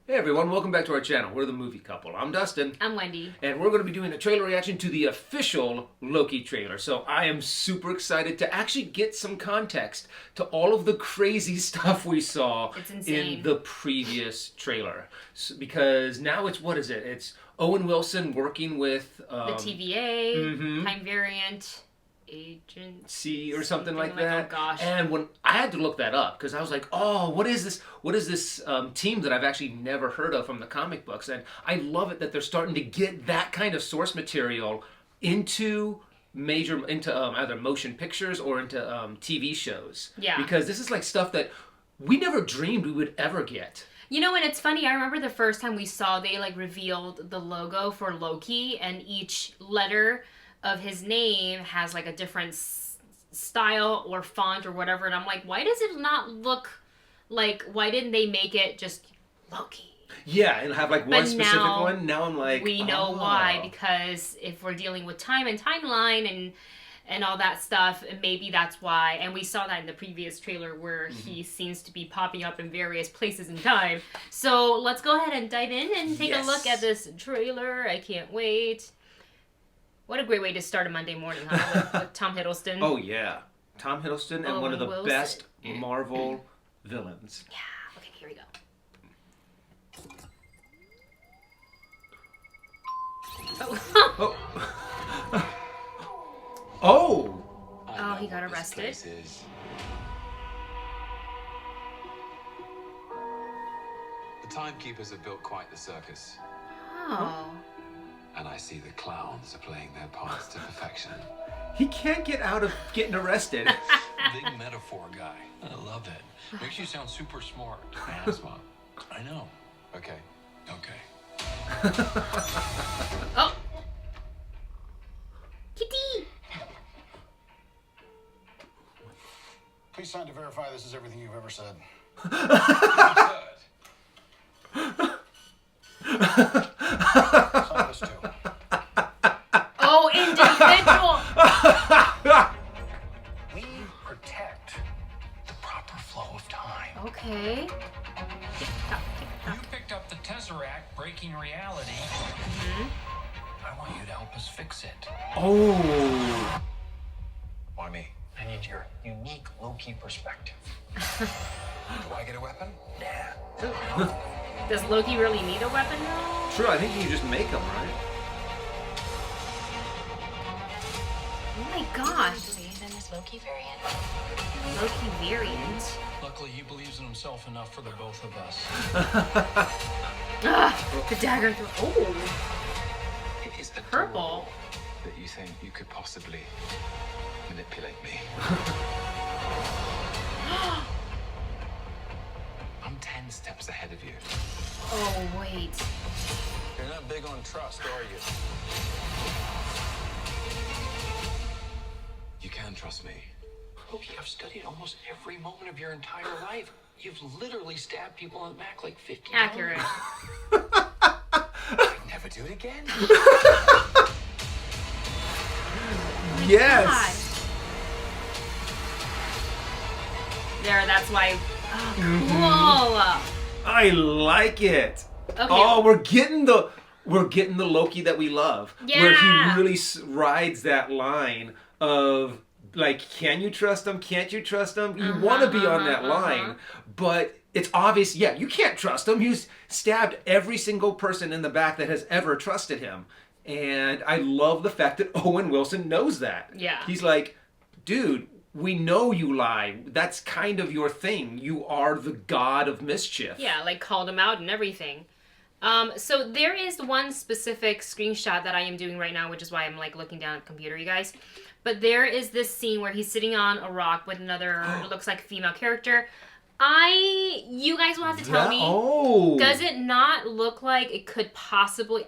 Hey everyone, welcome back to our channel. We're the Movie Couple. I'm Dustin. I'm Wendy. And we're going to be doing a trailer reaction to the official Loki trailer. So I am super excited to actually get some context to all of the crazy stuff we saw in the previous trailer. Because now it's, what is it? It's Owen Wilson working with... the TVA, time variant... agency or something like that. Oh gosh! And when I had to look that up because I was like, oh, what is this? What is this team that I've actually never heard of from the comic books? And I love it that they're starting to get that kind of source material into either motion pictures or into TV shows. Yeah. Because this is like stuff that we never dreamed we would ever get. You know, and it's funny, I remember the first time we saw, they like revealed the logo for Loki, and each letter of his name has like a different style or font or whatever, and I'm like, why does it not look like, why didn't they make it just Loki? Yeah, and have like one specific one. Now I'm like, we know why, because if we're dealing with time and timeline and all that stuff, maybe that's why. And we saw that in the previous trailer where he seems to be popping up in various places in time. So let's go ahead and dive in and take a look at this trailer. I can't wait. What a great way to start a Monday morning, huh? With Tom Hiddleston. Oh, yeah. Tom Hiddleston and one of the best Marvel villains. Yeah. Okay, here we go. Oh! Oh, he got arrested. The timekeepers have built quite the circus. Oh. And I see the clowns are playing their parts to perfection. He can't get out of getting arrested. Big metaphor guy. I love it. Makes you sound super smart. I am smart. I know. Okay. Okay. Oh. Kitty. Please sign to verify this is everything you've ever said. Sign this too. Oh, individual. We protect the proper flow of time. Okay. You picked up the Tesseract, breaking reality. I want you to help us fix it. Oh. Why me? I need your unique Loki perspective. Do I get a weapon? Yeah. Does Loki really need a weapon though? True, I think you can just make them, right? Oh my gosh. Believe in this Loki variant. Loki variant. Luckily, he believes in himself enough for the both of us. The dagger through. Oh. It is Purple. that you think you could possibly manipulate me. I'm 10 steps ahead of you. Oh, wait. You're not big on trust, are you? You can trust me. Loki, I've studied almost every moment of your entire life. You've literally stabbed people on the back like 50 Accurate. I'd never do it again. Yes. There, that's why. Oh, cool. I like it. Okay. Oh, we're getting the Loki that we love. Yeah. Where he really rides that line of like, can you trust him? Can't you trust him? You want to be on that line, but it's obvious. Yeah, you can't trust him. He's stabbed every single person in the back that has ever trusted him, and I love the fact that Owen Wilson knows that. Yeah. He's like, dude, we know you lie. That's kind of your thing. You are the god of mischief. Yeah, like called him out and everything. So there is one specific screenshot that I am doing right now, which is why I'm like looking down at the computer, you guys. But there is this scene where he's sitting on a rock with another, it looks like female character. You guys will have to tell me. Oh. Does it not look like it could possibly,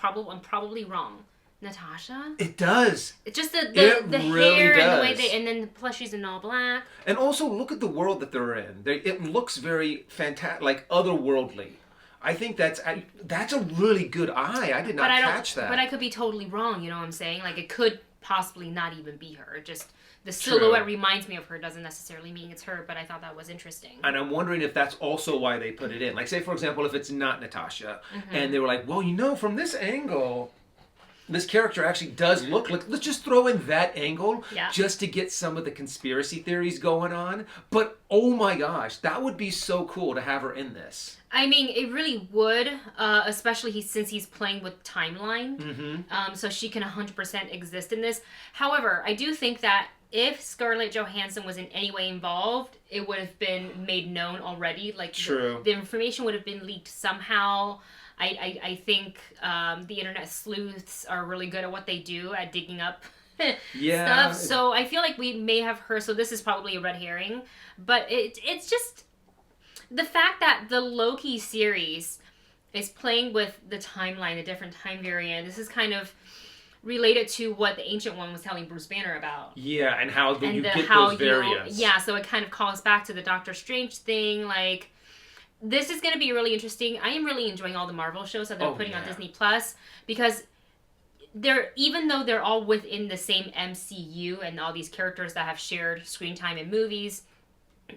I'm probably wrong. Natasha? It does. It's just the really hair and the way does. and then the plushies in all black. And also look at the world that they're in. It looks very fantastic, like otherworldly. I think that's a really good eye. I did not catch that. But I could be totally wrong, you know what I'm saying? Like it could possibly not even be her. Just the silhouette reminds me of her, doesn't necessarily mean it's her, but I thought that was interesting. And I'm wondering if that's also why they put it in. Like, say, for example, if it's not Natasha, and they were like, well, from this angle, this character actually does look like, let's just throw in that angle just to get some of the conspiracy theories going on. But, oh my gosh, that would be so cool to have her in this. I mean, it really would, especially since he's playing with timeline. So she can 100% exist in this. However, I do think that if Scarlett Johansson was in any way involved, it would have been made known already. Like, True. The information would have been leaked somehow. I think the internet sleuths are really good at what they do, at digging up stuff. So I feel like we may have heard, so this is probably a red herring, but it's just the fact that the Loki series is playing with the timeline, the different time variant. This is kind of related to what the Ancient One was telling Bruce Banner about. Yeah, and how you get those variants. Yeah, so it kind of calls back to the Doctor Strange thing. Like, this is going to be really interesting. I am really enjoying all the Marvel shows that they're putting on Disney Plus, because even though they're all within the same MCU and all these characters that have shared screen time in movies,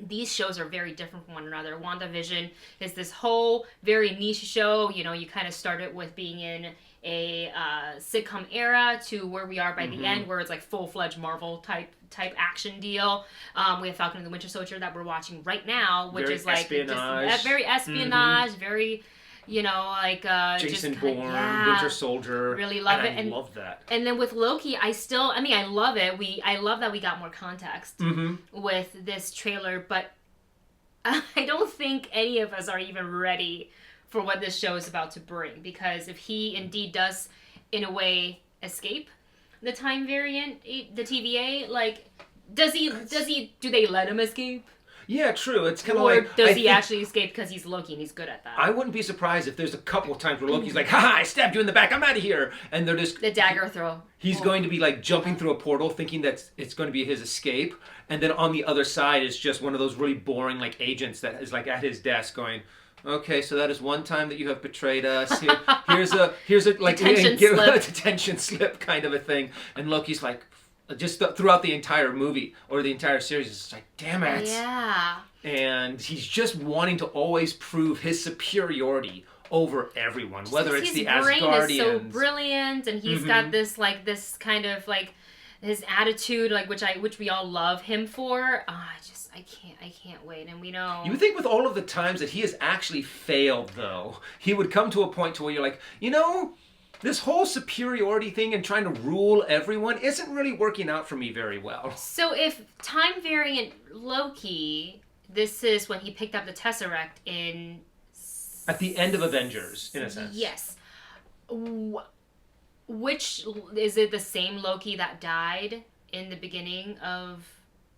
these shows are very different from one another. WandaVision is this whole very niche show. You kind of started with being in a sitcom era to where we are by the end, where it's like full-fledged Marvel type action deal. We have Falcon and the Winter Soldier that we're watching right now, which is like very espionage, very Jason Bourne, Winter Soldier. Really love it. I love that. And then with Loki, I love it. I love that we got more context with this trailer, but I don't think any of us are even ready for what this show is about to bring, because if he indeed does, in a way, escape the time variant, the TVA, like, do they let him escape? Yeah, true. It's kind of like... Or does he actually escape because he's Loki and he's good at that? I wouldn't be surprised if there's a couple of times where Loki's like, haha, I stabbed you in the back, I'm out of here. And they're just... The dagger throw. He's going to be like jumping through a portal thinking that it's going to be his escape. And then on the other side is just one of those really boring like agents that is like at his desk going... Okay, so that is one time that you have betrayed us. Here's a like detention slip kind of a thing. And Loki's like, just throughout the entire movie or the entire series, it's like, damn it. Yeah. And he's just wanting to always prove his superiority over everyone, whether it's the Asgardians. His brain is so brilliant, and he's got this kind of like his attitude, like which we all love him for. I can't wait. And we know. You would think with all of the times that he has actually failed, though, he would come to a point to where you're like, this whole superiority thing and trying to rule everyone isn't really working out for me very well. So if time variant Loki, this is when he picked up the Tesseract in... At the end of Avengers, in a sense. Yes. Which, is it the same Loki that died in the beginning of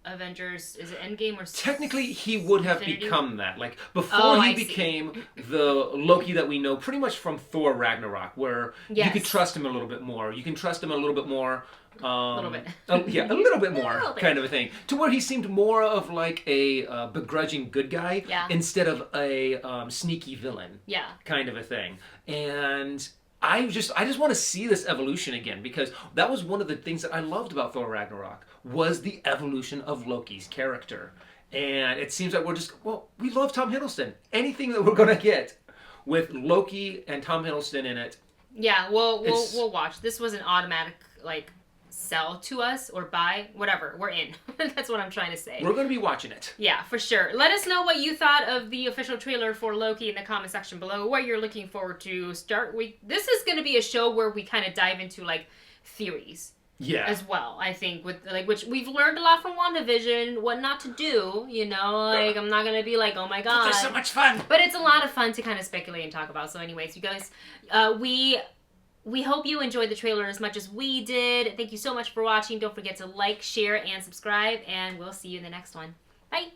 Avengers? Is it Endgame or... Technically, he would have become that. Like, before he became the Loki that we know pretty much from Thor Ragnarok, where you could trust him a little bit more. You can trust him a little bit more. A little bit. Yeah, a little bit more, kind of a thing. To where he seemed more of like a begrudging good guy instead of a sneaky villain. Yeah. Kind of a thing. And... I just want to see this evolution again, because that was one of the things that I loved about Thor Ragnarok, was the evolution of Loki's character. And it seems like we love Tom Hiddleston. Anything that we're going to get with Loki and Tom Hiddleston in it. Yeah, we'll watch. This was an automatic, like, sell to us or buy, whatever. We're in. That's what I'm trying to say. We're going to be watching it. Yeah, for sure. Let us know what you thought of the official trailer for Loki in the comment section below, what you're looking forward to start with. This is going to be a show where we kind of dive into, like, theories. Yeah. As well, I think, with like, which we've learned a lot from WandaVision, what not to do, like, I'm not gonna be like, oh my god. But there's so much fun. But it's a lot of fun to kind of speculate and talk about. So anyways, you guys, we hope you enjoyed the trailer as much as we did. Thank you so much for watching. Don't forget to like, share, and subscribe, and we'll see you in the next one. Bye!